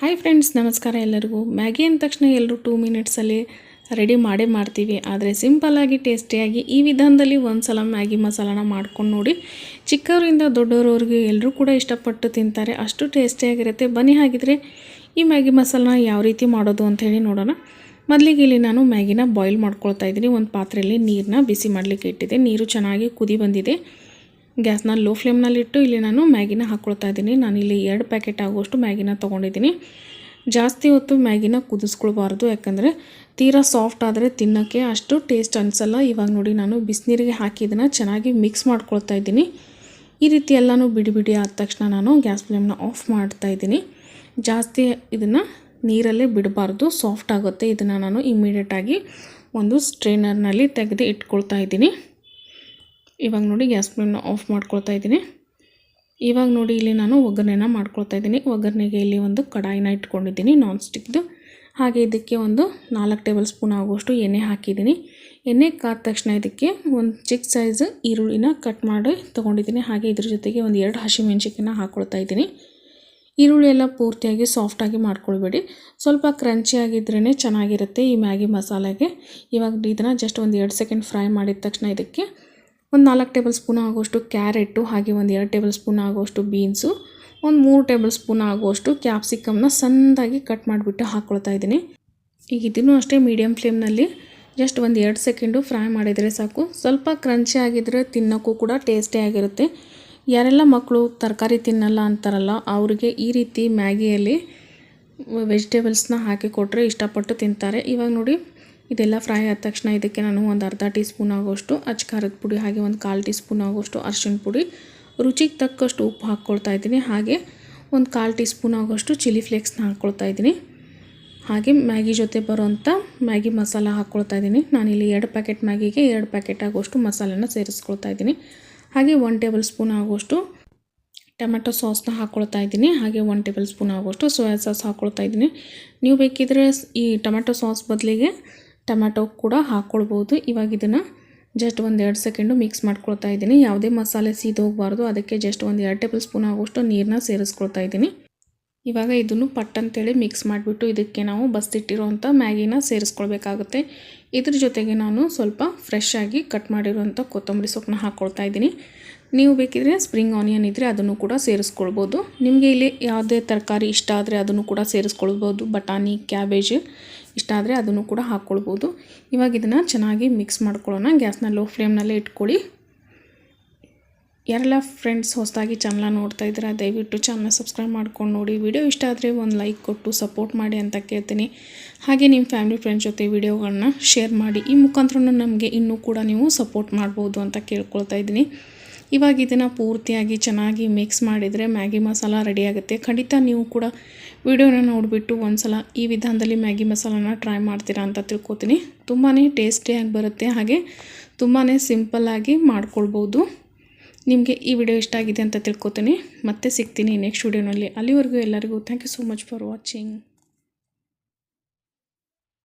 Hi friends, ನಮಸ್ಕಾರ ಎಲ್ಲರಿಗೂ. Maggi ಅಂದ ತಕ್ಷಣ ಎಲ್ಲರೂ 2 ಮಿನಿಟ್ಸಲ್ಲಿ ರೆಡಿ ಮಾಡ್ತೀವಿ. ಆದರೆ ಸಿಂಪಲ್ಲಾಗಿ ಟೇಸ್ಟಿಯಾಗಿ ಈ ವಿಧಾನದಲ್ಲಿ ಒಂದು ಸಲ ಮ್ಯಾಗಿ ಮಸಾಲಾನ ಮಾಡ್ಕೊಂಡು ನೋಡಿ. ಚಿಕ್ಕವರಿಂದ ದೊಡ್ಡವರವರೆಗೂ ಎಲ್ಲರೂ ಕೂಡ ಇಷ್ಟಪಟ್ಟು ತಿಂತಾರೆ, ಅಷ್ಟು ಟೇಸ್ಟಿಯಾಗಿರುತ್ತೆ. ಬನ್ನಿ ಹಾಗಿದ್ರೆ ಈ ಮ್ಯಾಗಿ ಮಸಾಲಾನ ಯಾವ ರೀತಿ ಮಾಡೋದು ಅಂಥೇಳಿ ನೋಡೋಣ. ಮೊದಲಿಗೆ ಇಲ್ಲಿ ನಾನು ಮ್ಯಾಗಿನ ಬಾಯ್ಲ್ ಮಾಡ್ಕೊಳ್ತಾ ಇದ್ದೀನಿ. ಒಂದು ಪಾತ್ರೆಯಲ್ಲಿ ನೀರನ್ನ ಬಿಸಿ ಮಾಡಲಿಕ್ಕೆ ಇಟ್ಟಿದ್ದೆ. ನೀರು ಚೆನ್ನಾಗಿ ಕುದಿ ಬಂದಿದೆ. ಗ್ಯಾಸ್ನ ಲೋ ಫ್ಲೇಮ್ನಲ್ಲಿಟ್ಟು ಇಲ್ಲಿ ನಾನು ಮ್ಯಾಗಿನ ಹಾಕ್ಕೊಳ್ತಾ ಇದ್ದೀನಿ. ನಾನಿಲ್ಲಿ 2 ಪ್ಯಾಕೆಟ್ ಆಗುವಷ್ಟು ಮ್ಯಾಗಿನ ತೊಗೊಂಡಿದ್ದೀನಿ. ಜಾಸ್ತಿ ಹೊತ್ತು ಮ್ಯಾಗಿನ ಕುದಿಸ್ಕೊಳ್ಬಾರ್ದು, ಯಾಕಂದರೆ ತೀರಾ ಸಾಫ್ಟ್ ಆದರೆ ತಿನ್ನೋಕ್ಕೆ ಅಷ್ಟು ಟೇಸ್ಟ್ ಅನಿಸಲ್ಲ. ಇವಾಗ ನೋಡಿ, ನಾನು ಬಿಸಿನೀರಿಗೆ ಹಾಕಿ ಇದನ್ನು ಚೆನ್ನಾಗಿ ಮಿಕ್ಸ್ ಮಾಡ್ಕೊಳ್ತಾ ಇದ್ದೀನಿ. ಈ ರೀತಿ ಎಲ್ಲನೂ ಬಿಡಿ ಆದ ತಕ್ಷಣ ನಾನು ಗ್ಯಾಸ್ ಫ್ಲೇಮ್ನ ಆಫ್ ಮಾಡ್ತಾ ಇದ್ದೀನಿ. ಜಾಸ್ತಿ ಇದನ್ನು ನೀರಲ್ಲೇ ಬಿಡಬಾರ್ದು, ಸಾಫ್ಟ್ ಆಗುತ್ತೆ. ಇದನ್ನು ನಾನು ಇಮ್ಮಿಡಿಯೇಟಾಗಿ ಒಂದು ಸ್ಟ್ರೈನರ್ನಲ್ಲಿ ತೆಗೆದು ಇಟ್ಕೊಳ್ತಾ ಇದ್ದೀನಿ. ಇವಾಗ ನೋಡಿ, ಗ್ಯಾಸ್ ಫ್ಲೇಮ್ನ ಆಫ್ ಮಾಡ್ಕೊಳ್ತಾ ಇದ್ದೀನಿ. ಇವಾಗ ನೋಡಿ, ಇಲ್ಲಿ ನಾನು ಒಗ್ಗರಣೆನ ಮಾಡ್ಕೊಳ್ತಾ ಇದ್ದೀನಿ. ಒಗ್ಗರಣೆಗೆ ಇಲ್ಲಿ ಒಂದು ಕಡಾಯಿನ ಇಟ್ಕೊಂಡಿದ್ದೀನಿ, ನಾನ್ ಸ್ಟಿಕ್ದು. ಹಾಗೆ ಇದಕ್ಕೆ ಒಂದು 4 ಟೇಬಲ್ ಸ್ಪೂನ್ ಆಗುವಷ್ಟು ಎಣ್ಣೆ ಹಾಕಿದ್ದೀನಿ. ಎಣ್ಣೆ ಕಾದ ತಕ್ಷಣ ಇದಕ್ಕೆ ಒಂದು ಚಿಕ್ಕ ಸೈಜ್ ಈರುಳ್ಳಿನ ಕಟ್ ಮಾಡಿ ತೊಗೊಂಡಿದ್ದೀನಿ. ಹಾಗೆ ಇದ್ರ ಜೊತೆಗೆ ಒಂದು 2 ಹಸಿಮೆಣ್ಸಿಕಾಯಿನ ಹಾಕ್ಕೊಳ್ತಾ ಇದ್ದೀನಿ. ಈರುಳ್ಳಿ ಎಲ್ಲ ಪೂರ್ತಿಯಾಗಿ ಸಾಫ್ಟಾಗಿ ಮಾಡ್ಕೊಳ್ಬೇಡಿ, ಸ್ವಲ್ಪ ಕ್ರಂಚಿಯಾಗಿದ್ರೇ ಚೆನ್ನಾಗಿರುತ್ತೆ ಈ ಮ್ಯಾಗಿ ಮಸಾಲೆಗೆ. ಇವಾಗ ಇದನ್ನು ಜಸ್ಟ್ ಒಂದು 2 ಸೆಕೆಂಡ್ ಫ್ರೈ ಮಾಡಿದ ತಕ್ಷಣ ಇದಕ್ಕೆ ಒಂದು 4 ಟೇಬಲ್ ಸ್ಪೂನ್ ಆಗುವಷ್ಟು ಕ್ಯಾರೆಟು, ಹಾಗೆ ಒಂದು 2 ಟೇಬಲ್ ಸ್ಪೂನ್ ಆಗುವಷ್ಟು ಬೀನ್ಸು, ಒಂದು 3 ಟೇಬಲ್ ಸ್ಪೂನ್ ಆಗುವಷ್ಟು ಕ್ಯಾಪ್ಸಿಕಮ್ನ ಸಣ್ಣದಾಗಿ ಕಟ್ ಮಾಡಿಬಿಟ್ಟು ಹಾಕ್ಕೊಳ್ತಾ ಇದ್ದೀನಿ. ಈಗ ಇದನ್ನು ಅಷ್ಟೇ ಮೀಡಿಯಮ್ ಫ್ಲೇಮ್ನಲ್ಲಿ ಜಸ್ಟ್ ಒಂದು 2 ಸೆಕೆಂಡು ಫ್ರೈ ಮಾಡಿದರೆ ಸಾಕು. ಸ್ವಲ್ಪ ಕ್ರಂಚಿ ಆಗಿದ್ದರೆ ತಿನ್ನೋಕ್ಕೂ ಕೂಡ ಟೇಸ್ಟಿಯಾಗಿರುತ್ತೆ. ಯಾರೆಲ್ಲ ಮಕ್ಕಳು ತರಕಾರಿ ತಿನ್ನಲ್ಲ ಅಂತಾರಲ್ಲ, ಅವರಿಗೆ ಈ ರೀತಿ ಮ್ಯಾಗಿಯಲ್ಲಿ ವೆಜಿಟೇಬಲ್ಸ್ನ ಹಾಕಿ ಕೊಟ್ಟರೆ ಇಷ್ಟಪಟ್ಟು ತಿಂತಾರೆ. ಇವಾಗ ನೋಡಿ, ಇದೆಲ್ಲ ಫ್ರೈ ಆದ ತಕ್ಷಣ ಇದಕ್ಕೆ ನಾನು ಒಂದು ಅರ್ಧ ಟೀ ಸ್ಪೂನ್ ಆಗೋಷ್ಟು ಅಚ್ಕಾರದ ಪುಡಿ, ಹಾಗೆ ಒಂದು 1/4 ಟೀ ಸ್ಪೂನ್ ಆಗೋಷ್ಟು ಅರಿಶಿಣ ಪುಡಿ, ರುಚಿಗೆ ತಕ್ಕಷ್ಟು ಉಪ್ಪು ಹಾಕ್ಕೊಳ್ತಾ ಇದ್ದೀನಿ. ಹಾಗೆ ಒಂದು 1/4 ಟೀ ಸ್ಪೂನ್ ಆಗೋಷ್ಟು ಚಿಲ್ಲಿ ಫ್ಲೇಕ್ಸ್ನ ಹಾಕ್ಕೊಳ್ತಾ ಇದ್ದೀನಿ. ಹಾಗೆ ಮ್ಯಾಗಿ ಜೊತೆ ಬರೋವಂಥ ಮ್ಯಾಗಿ ಮಸಾಲ ಹಾಕ್ಕೊಳ್ತಾ ಇದ್ದೀನಿ. ನಾನಿಲ್ಲಿ 2 ಪ್ಯಾಕೆಟ್ ಮ್ಯಾಗಿಗೆ 2 ಪ್ಯಾಕೆಟ್ ಆಗೋಷ್ಟು ಮಸಾಲೆನ ಸೇರಿಸ್ಕೊಳ್ತಾ ಇದ್ದೀನಿ. ಹಾಗೆ 1 ಟೇಬಲ್ ಸ್ಪೂನ್ ಆಗೋಷ್ಟು ಟೊಮೆಟೊ ಸಾಸ್ನ ಹಾಕ್ಕೊಳ್ತಾ ಇದ್ದೀನಿ. ಹಾಗೆ 1 ಟೇಬಲ್ ಸ್ಪೂನ್ ಆಗೋಷ್ಟು ಸೋಯಾ ಸಾಸ್ ಹಾಕ್ಕೊಳ್ತಾ ಇದ್ದೀನಿ. ನೀವು ಬೇಕಿದ್ದರೆ ಈ ಟೊಮೆಟೊ ಸಾಸ್ ಬದಲಿಗೆ ಟೊಮೆಟೊ ಕೂಡ ಹಾಕ್ಕೊಳ್ಬೋದು. ಇವಾಗ ಇದನ್ನು ಜಸ್ಟ್ ಒಂದು 2 ಸೆಕೆಂಡು ಮಿಕ್ಸ್ ಮಾಡ್ಕೊಳ್ತಾ ಇದ್ದೀನಿ. ಯಾವುದೇ ಮಸಾಲೆ ಸೀದೋಗಬಾರ್ದು, ಅದಕ್ಕೆ ಜಸ್ಟ್ ಒಂದು 2 ಟೇಬಲ್ ಸ್ಪೂನ್ ಆಗುವಷ್ಟು ನೀರನ್ನ ಸೇರಿಸ್ಕೊಳ್ತಾ ಇದ್ದೀನಿ. ಇವಾಗ ಇದನ್ನು ಪಟ್ಟಂತೇಳಿ ಮಿಕ್ಸ್ ಮಾಡಿಬಿಟ್ಟು ಇದಕ್ಕೆ ನಾವು ಬಸ್ತಿಟ್ಟಿರೋವಂಥ ಮ್ಯಾಗಿನ ಸೇರಿಸ್ಕೊಳ್ಬೇಕಾಗುತ್ತೆ. ಇದ್ರ ಜೊತೆಗೆ ನಾನು ಸ್ವಲ್ಪ ಫ್ರೆಶ್ ಆಗಿ ಕಟ್ ಮಾಡಿರೋವಂಥ ಕೊತ್ತಂಬರಿ ಸೊಪ್ಪನ್ನ ಹಾಕ್ಕೊಳ್ತಾ ಇದ್ದೀನಿ. ನೀವು ಬೇಕಿದ್ರೆ ಸ್ಪ್ರಿಂಗ್ ಆನಿಯನ್ ಇದ್ದರೆ ಅದನ್ನು ಕೂಡ ಸೇರಿಸ್ಕೊಳ್ಬೋದು. ನಿಮಗೆ ಇಲ್ಲಿ ಯಾವುದೇ ತರಕಾರಿ ಇಷ್ಟ ಆದರೆ ಅದನ್ನು ಕೂಡ ಸೇರಿಸ್ಕೊಳ್ಬೋದು. ಬಟಾಣಿ, ಕ್ಯಾಬೇಜ್ ಇಷ್ಟ ಆದರೆ ಅದನ್ನು ಕೂಡ ಹಾಕ್ಕೊಳ್ಬೋದು. ಇವಾಗ ಇದನ್ನು ಚೆನ್ನಾಗಿ ಮಿಕ್ಸ್ ಮಾಡ್ಕೊಳ್ಳೋಣ. ಗ್ಯಾಸ್ನ ಲೋ ಫ್ಲೇಮ್ನಲ್ಲೇ ಇಟ್ಕೊಳ್ಳಿ. ಯಾರೆಲ್ಲ ಫ್ರೆಂಡ್ಸ್ ಹೊಸದಾಗಿ ಚಾನಲ್ ನೋಡ್ತಾ ಇದ್ದೀರಾ, ದಯವಿಟ್ಟು ಚಾನಲ್ನ ಸಬ್ಸ್ಕ್ರೈಬ್ ಮಾಡ್ಕೊಂಡು ನೋಡಿ. ವಿಡಿಯೋ ಇಷ್ಟ ಆದರೆ ಒಂದು ಲೈಕ್ ಕೊಟ್ಟು ಸಪೋರ್ಟ್ ಮಾಡಿ ಅಂತ ಕೇಳ್ತೀನಿ. ಹಾಗೆ ನಿಮ್ಮ ಫ್ಯಾಮಿಲಿ ಫ್ರೆಂಡ್ಸ್ ಜೊತೆ ವಿಡಿಯೋಗಳನ್ನ ಶೇರ್ ಮಾಡಿ. ಈ ಮುಖಾಂತರ ನಮಗೆ ಇನ್ನೂ ಕೂಡ ನೀವು ಸಪೋರ್ಟ್ ಮಾಡ್ಬೋದು ಅಂತ ಕೇಳ್ಕೊಳ್ತಾ ಇದ್ದೀನಿ. ಇವಾಗ ಇದನ್ನು ಪೂರ್ತಿಯಾಗಿ ಚೆನ್ನಾಗಿ ಮಿಕ್ಸ್ ಮಾಡಿದರೆ ಮ್ಯಾಗಿ ಮಸಾಲ ರೆಡಿಯಾಗುತ್ತೆ. ಖಂಡಿತ ನೀವು ಕೂಡ ವಿಡಿಯೋನ ನೋಡಿಬಿಟ್ಟು ಒಂದು ಸಲ ಈ ವಿಧಾನದಲ್ಲಿ ಮ್ಯಾಗಿ ಮಸಾಲಾನ ಟ್ರೈ ಮಾಡ್ತೀರಾ ಅಂತ ತಿಳ್ಕೊತೀನಿ. ತುಂಬಾ ಟೇಸ್ಟಿಯಾಗಿ ಬರುತ್ತೆ, ಹಾಗೆ ತುಂಬಾ ಸಿಂಪಲ್ಲಾಗಿ ಮಾಡ್ಕೊಳ್ಬೋದು. ನಿಮಗೆ ಈ ವಿಡಿಯೋ ಇಷ್ಟ ಆಗಿದೆ ಅಂತ ತಿಳ್ಕೊತೀನಿ. ಮತ್ತೆ ಸಿಗ್ತೀನಿ ನೆಕ್ಸ್ಟ್ ವಿಡಿಯೋನಲ್ಲಿ. ಅಲ್ಲಿವರೆಗೂ ಎಲ್ಲರಿಗೂ thank you so much for watching.